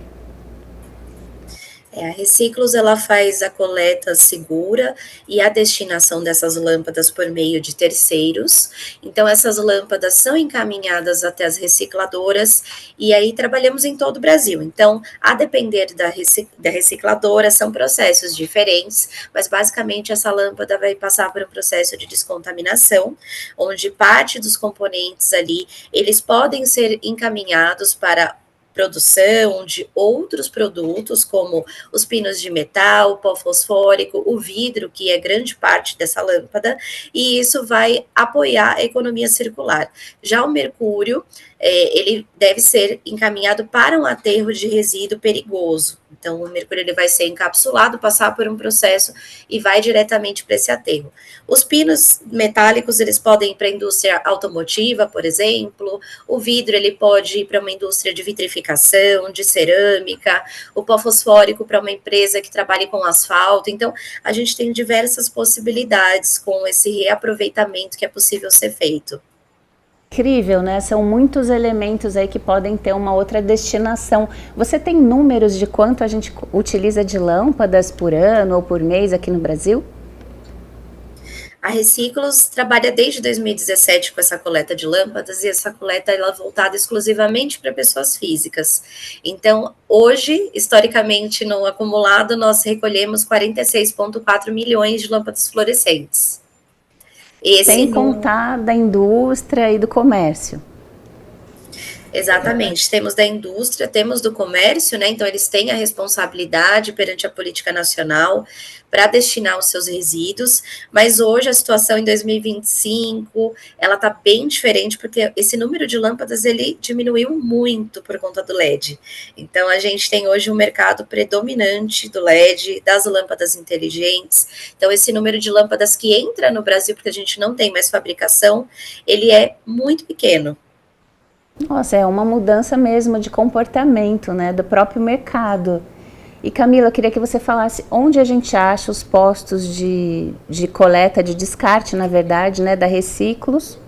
A Reciclos, ela faz a coleta segura e a destinação dessas lâmpadas por meio de terceiros. Então, essas lâmpadas são encaminhadas até as recicladoras, e aí trabalhamos em todo o Brasil. Então, a depender da recicladora, são processos diferentes, mas basicamente essa lâmpada vai passar por um processo de descontaminação, onde parte dos componentes ali, eles podem ser encaminhados para produção de outros produtos, como os pinos de metal, o pó fosfórico, o vidro, que é grande parte dessa lâmpada, e isso vai apoiar a economia circular. Já o mercúrio, ele deve ser encaminhado para um aterro de resíduo perigoso. Então, o mercúrio ele vai ser encapsulado, passar por um processo e vai diretamente para esse aterro. Os pinos metálicos, eles podem ir para a indústria automotiva, por exemplo. O vidro, ele pode ir para uma indústria de vitrificação, de cerâmica. O pó fosfórico para uma empresa que trabalhe com asfalto. Então, a gente tem diversas possibilidades com esse reaproveitamento que é possível ser feito. Incrível, né? São muitos elementos aí que podem ter uma outra destinação. Você tem números de quanto a gente utiliza de lâmpadas por ano ou por mês aqui no Brasil? A Reciclos trabalha desde 2017 com essa coleta de lâmpadas, e essa coleta ela é voltada exclusivamente para pessoas físicas. Então, hoje, historicamente, no acumulado, nós recolhemos 46,4 milhões de lâmpadas fluorescentes. Sem contar da indústria e do comércio. Exatamente, temos da indústria, temos do comércio, né? Então eles têm a responsabilidade perante a política nacional para destinar os seus resíduos, mas hoje a situação em 2025, ela está bem diferente, porque esse número de lâmpadas, ele diminuiu muito por conta do LED. Então a gente tem hoje um mercado predominante do LED, das lâmpadas inteligentes. Então esse número de lâmpadas que entra no Brasil, porque a gente não tem mais fabricação, ele é muito pequeno. Nossa, é uma mudança mesmo de comportamento, né, do próprio mercado. E Camila, eu queria que você falasse onde a gente acha os postos de coleta, de descarte, na verdade, né, da Reciclos.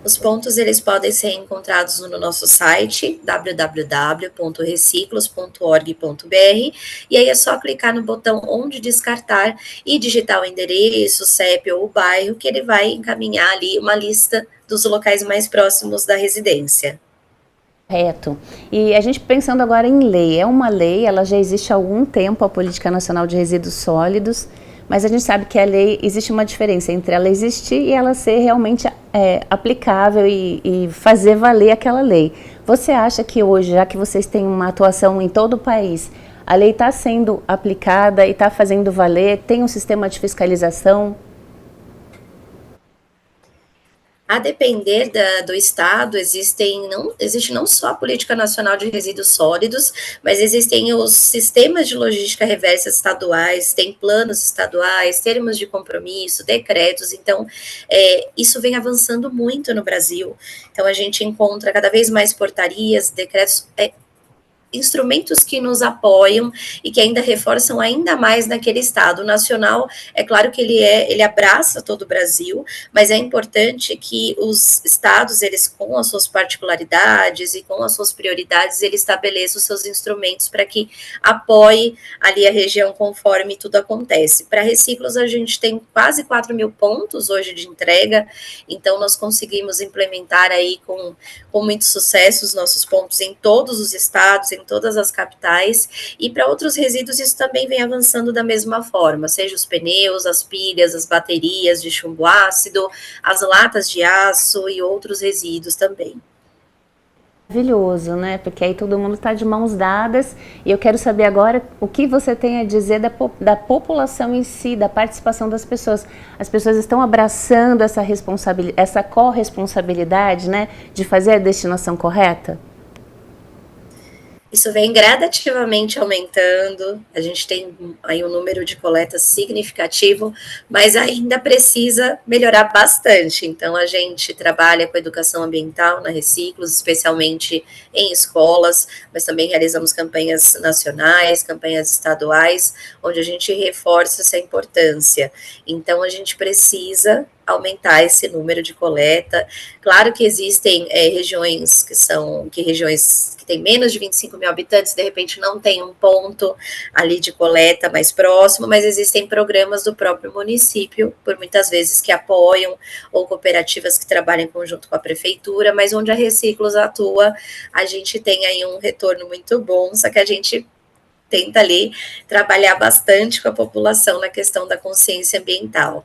Os pontos eles podem ser encontrados no nosso site www.reciclos.org.br e aí é só clicar no botão onde descartar e digitar o endereço, o CEP ou o bairro que ele vai encaminhar ali uma lista dos locais mais próximos da residência. Correto. E a gente pensando agora em lei, é uma lei, ela já existe há algum tempo, a Política Nacional de Resíduos Sólidos, mas a gente sabe que a lei, existe uma diferença entre ela existir e ela ser realmente aplicável e fazer valer aquela lei. Você acha que hoje, já que vocês têm uma atuação em todo o país, a lei está sendo aplicada e está fazendo valer? Tem um sistema de fiscalização? A depender do estado, existe não só a Política Nacional de Resíduos Sólidos, mas existem os sistemas de logística reversa estaduais, tem planos estaduais, termos de compromisso, decretos, então isso vem avançando muito no Brasil. Então a gente encontra cada vez mais portarias, decretos, instrumentos que nos apoiam e que ainda reforçam ainda mais naquele estado. O nacional, é claro que ele abraça todo o Brasil, mas é importante que os estados, eles com as suas particularidades e com as suas prioridades, eles estabeleçam os seus instrumentos para que apoie ali a região conforme tudo acontece. Para Reciclos, a gente tem quase 4.000 pontos hoje de entrega, então nós conseguimos implementar aí com muito sucesso os nossos pontos em todos os estados, em todas as capitais, e para outros resíduos isso também vem avançando da mesma forma, seja os pneus, as pilhas, as baterias de chumbo ácido, as latas de aço e outros resíduos também. Maravilhoso, né? Porque aí todo mundo está de mãos dadas e eu quero saber agora o que você tem a dizer da população em si, da participação das pessoas. As pessoas estão abraçando essa corresponsabilidade, né, de fazer a destinação correta? Isso vem gradativamente aumentando, a gente tem aí um número de coletas significativo, mas ainda precisa melhorar bastante. Então, a gente trabalha com educação ambiental na Reciclos, especialmente em escolas, mas também realizamos campanhas nacionais, campanhas estaduais, onde a gente reforça essa importância. Então, a gente precisa aumentar esse número de coleta. Claro que existem regiões que têm menos de 25 mil habitantes, de repente não tem um ponto ali de coleta mais próximo, mas existem programas do próprio município, por muitas vezes que apoiam, ou cooperativas que trabalham em conjunto com a prefeitura, mas onde a Reciclos atua, a gente tem aí um retorno muito bom, só que a gente tenta ali trabalhar bastante com a população na questão da consciência ambiental.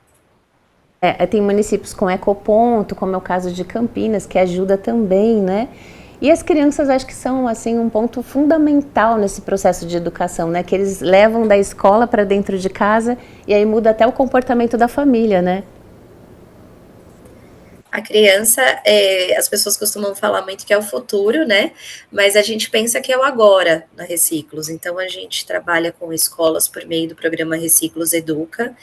Tem municípios com ecoponto, como é o caso de Campinas, que ajuda também, né? E as crianças acho que são assim um ponto fundamental nesse processo de educação, né? Que eles levam da escola para dentro de casa e aí muda até o comportamento da família, né? A criança, as pessoas costumam falar muito que é o futuro, né? Mas a gente pensa que é o agora na Reciclos. Então, a gente trabalha com escolas por meio do programa Reciclos Educa.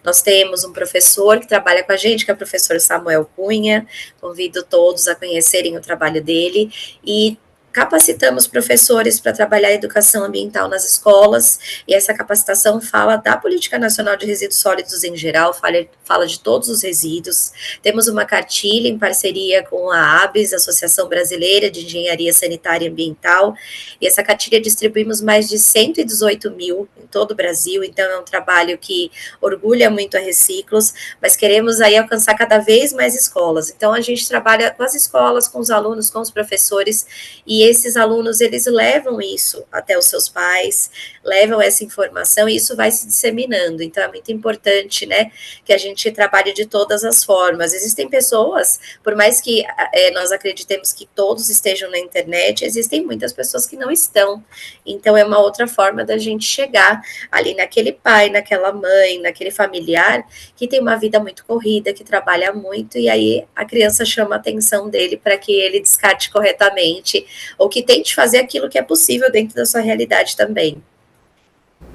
Nós temos um professor que trabalha com a gente, que é o professor Samuel Cunha. Convido todos a conhecerem o trabalho dele. E capacitamos professores para trabalhar a educação ambiental nas escolas, e essa capacitação fala da Política Nacional de Resíduos Sólidos em geral, fala de todos os resíduos. Temos uma cartilha em parceria com a ABS, Associação Brasileira de Engenharia Sanitária e Ambiental, e essa cartilha distribuímos mais de 118 mil em todo o Brasil, então é um trabalho que orgulha muito a Reciclos, mas queremos aí alcançar cada vez mais escolas. Então a gente trabalha com as escolas, com os alunos, com os professores, e esses alunos, eles levam isso até os seus pais, levam essa informação e isso vai se disseminando. Então, é muito importante, né, que a gente trabalhe de todas as formas. Existem pessoas, por mais que nós acreditemos que todos estejam na internet, existem muitas pessoas que não estão. Então, é uma outra forma da gente chegar ali naquele pai, naquela mãe, naquele familiar que tem uma vida muito corrida, que trabalha muito, e aí a criança chama a atenção dele para que ele descarte corretamente, ou que tente fazer aquilo que é possível dentro da sua realidade também.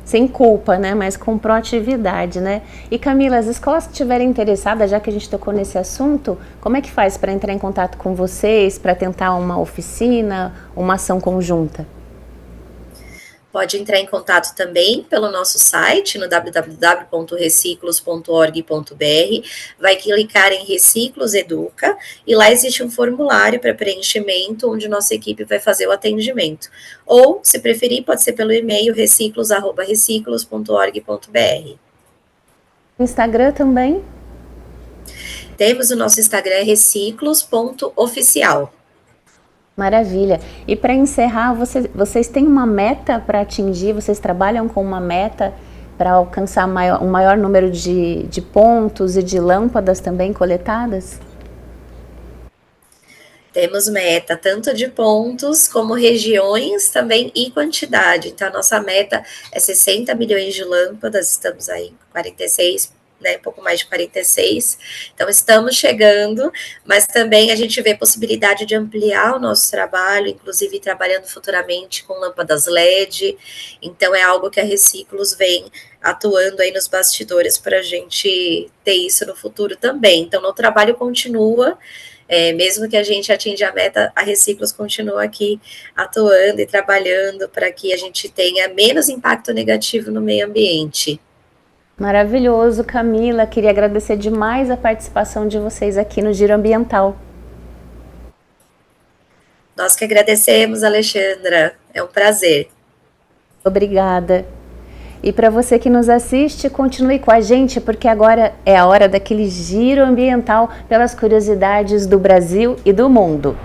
Sem culpa, né? Mas com proatividade, né? E Camila, as escolas que estiverem interessadas, já que a gente tocou nesse assunto, como é que faz para entrar em contato com vocês, para tentar uma oficina, uma ação conjunta? pode entrar em contato também pelo nosso site no www.reciclos.org.br, vai clicar em Reciclos Educa e lá existe um formulário para preenchimento onde nossa equipe vai fazer o atendimento. Ou, se preferir, pode ser pelo e-mail reciclos@reciclos.org.br. Instagram também? Temos o nosso Instagram, reciclos.oficial. Maravilha. E para encerrar, vocês têm uma meta para atingir? Vocês trabalham com uma meta para alcançar um maior número de pontos e de lâmpadas também coletadas? Temos meta tanto de pontos como regiões também e quantidade. Então, a nossa meta é 60 milhões de lâmpadas, estamos aí com 46, né, pouco mais de 46, então estamos chegando, mas também a gente vê possibilidade de ampliar o nosso trabalho, inclusive trabalhando futuramente com lâmpadas LED, então é algo que a Reciclos vem atuando aí nos bastidores para a gente ter isso no futuro também. Então, o trabalho continua, mesmo que a gente atinja a meta, a Reciclos continua aqui atuando e trabalhando para que a gente tenha menos impacto negativo no meio ambiente. Maravilhoso, Camila. Queria agradecer demais a participação de vocês aqui no Giro Ambiental. Nós que agradecemos, Alexandra. É um prazer. Obrigada. E para você que nos assiste, continue com a gente, porque agora é a hora daquele giro ambiental pelas curiosidades do Brasil e do mundo.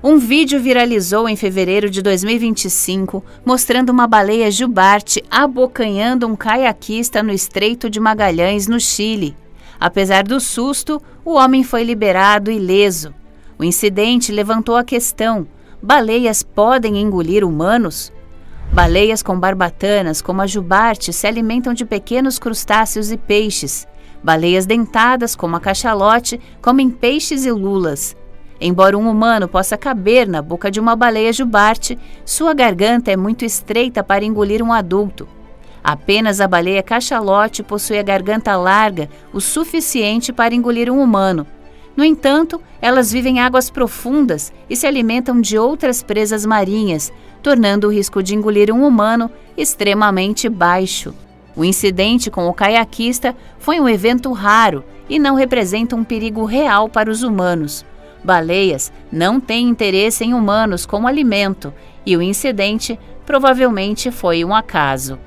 Um vídeo viralizou em fevereiro de 2025, mostrando uma baleia jubarte abocanhando um caiaquista no Estreito de Magalhães, no Chile. Apesar do susto, o homem foi liberado ileso. O incidente levantou a questão: baleias podem engolir humanos? Baleias com barbatanas, como a jubarte, se alimentam de pequenos crustáceos e peixes. Baleias dentadas, como a cachalote, comem peixes e lulas. Embora um humano possa caber na boca de uma baleia jubarte, sua garganta é muito estreita para engolir um adulto. Apenas a baleia cachalote possui a garganta larga o suficiente para engolir um humano. No entanto, elas vivem em águas profundas e se alimentam de outras presas marinhas, tornando o risco de engolir um humano extremamente baixo. O incidente com o caiaquista foi um evento raro e não representa um perigo real para os humanos. Baleias não têm interesse em humanos como alimento e o incidente provavelmente foi um acaso.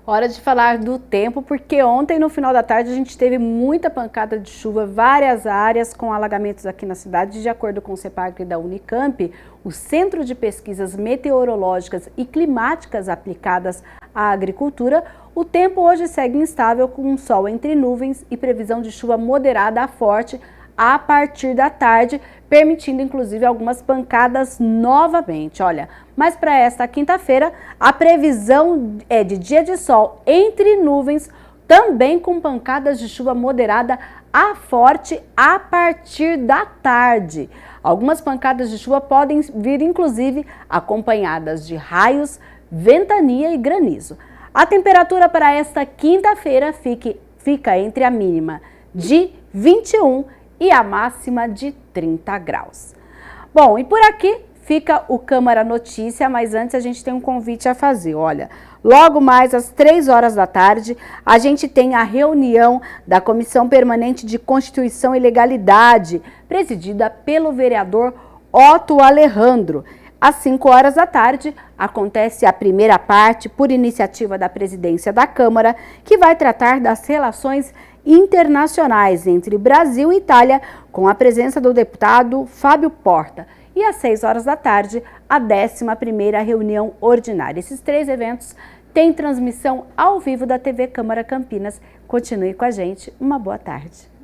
Hora de falar do tempo, porque ontem, no final da tarde, a gente teve muita pancada de chuva, várias áreas com alagamentos aqui na cidade. De acordo com o CEPAGRE da Unicamp, o Centro de Pesquisas Meteorológicas e Climáticas aplicadas à agricultura, o tempo hoje segue instável, com um sol entre nuvens e previsão de chuva moderada a forte a partir da tarde, permitindo inclusive algumas pancadas novamente. Olha, mas para esta quinta-feira, a previsão é de dia de sol entre nuvens, também com pancadas de chuva moderada a forte a partir da tarde. Algumas pancadas de chuva podem vir inclusive acompanhadas de raios, ventania e granizo. A temperatura para esta quinta-feira fica entre a mínima de 21 e a máxima de 30 graus. Bom, e por aqui fica o Câmara Notícia, mas antes a gente tem um convite a fazer. Olha, logo mais às 3 horas da tarde, a gente tem a reunião da Comissão Permanente de Constituição e Legalidade, presidida pelo vereador Otto Alejandro. Às 5 horas da tarde, acontece a primeira parte, por iniciativa da presidência da Câmara, que vai tratar das relações internacionais entre Brasil e Itália, com a presença do deputado Fábio Porta. E às 6 horas da tarde, a 11ª reunião ordinária. Esses 3 eventos têm transmissão ao vivo da TV Câmara Campinas. Continue com a gente. Uma boa tarde.